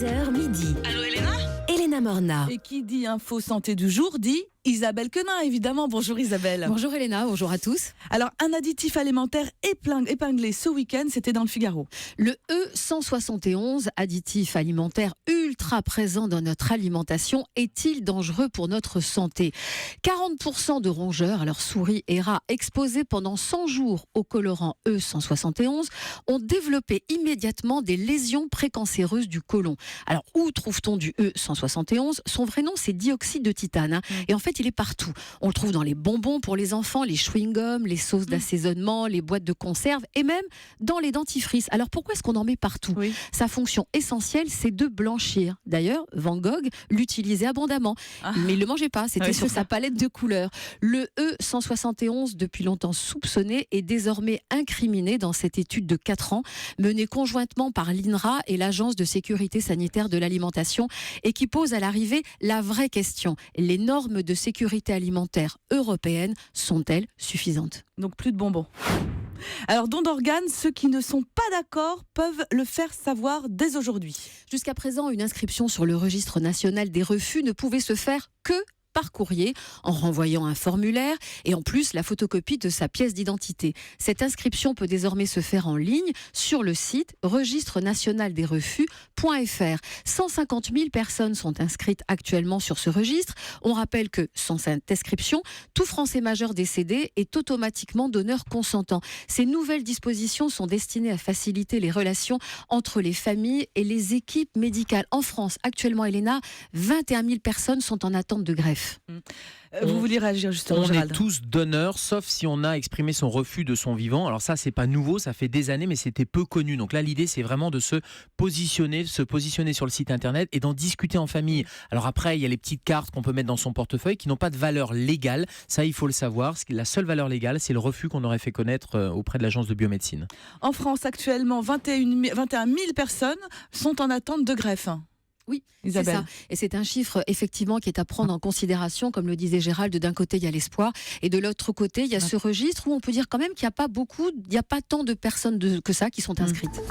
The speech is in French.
10h midi. Allô Elena ? Elena Morna. Et qui dit info santé du jour dit Isabelle Quenin, évidemment. Bonjour Isabelle. Bonjour Elena, bonjour à tous. Alors, un additif alimentaire épinglé ce week-end, c'était dans le Figaro. Le E171, additif alimentaire ultra présent dans notre alimentation, est-il dangereux pour notre santé ? 40% de rongeurs, alors souris et rats, exposés pendant 100 jours au colorant E171, ont développé immédiatement des lésions précancéreuses du côlon. Alors, où trouve-t-on du E171 ? Son vrai nom, c'est dioxyde de titane. Et en fait, il est partout. On le trouve dans les bonbons pour les enfants, les chewing-gums, les sauces d'assaisonnement, les boîtes de conserve et même dans les dentifrices. Alors pourquoi est-ce qu'on en met partout ? Sa fonction essentielle, c'est de blanchir. D'ailleurs, Van Gogh l'utilisait abondamment. Mais il ne le mangeait pas, c'était sur sa palette de couleurs. Le E171, depuis longtemps soupçonné, est désormais incriminé dans cette étude de 4 ans, menée conjointement par l'INRA et l'Agence de sécurité sanitaire de l'alimentation, et qui pose à l'arrivée la vraie question. Les normes de sécurité alimentaire européenne sont-elles suffisantes ? Donc plus de bonbons. Alors, don d'organes, ceux qui ne sont pas d'accord peuvent le faire savoir dès aujourd'hui. Jusqu'à présent, une inscription sur le registre national des refus ne pouvait se faire que par courrier, en renvoyant un formulaire et en plus la photocopie de sa pièce d'identité. Cette inscription peut désormais se faire en ligne sur le site registre-national-des-refus.fr. 150 000 personnes sont inscrites actuellement sur ce registre. On rappelle que sans cette inscription, tout Français majeur décédé est automatiquement donneur consentant. Ces nouvelles dispositions sont destinées à faciliter les relations entre les familles et les équipes médicales. En France, actuellement, Elena, 21 000 personnes sont en attente de greffe. Vous vouliez réagir justement, On Gérald ? est tous donneurs, sauf si on a exprimé son refus de son vivant. Alors ça, c'est pas nouveau, ça fait des années, mais c'était peu connu. Donc là, l'idée, c'est vraiment de se positionner sur le site internet et d'en discuter en famille. Alors après, il y a les petites cartes qu'on peut mettre dans son portefeuille qui n'ont pas de valeur légale. Ça, il faut le savoir. La seule valeur légale, c'est le refus qu'on aurait fait connaître auprès de l'agence de biomédecine. En France, actuellement, 21 000 personnes sont en attente de greffe. Oui, Isabelle. c'est ça. Et c'est un chiffre, effectivement, qui est à prendre en considération. Comme le disait Gérald, d'un côté, il y a l'espoir. Et de l'autre côté, il y a ce registre où on peut dire quand même qu'il n'y a pas tant de personnes que ça qui sont inscrites.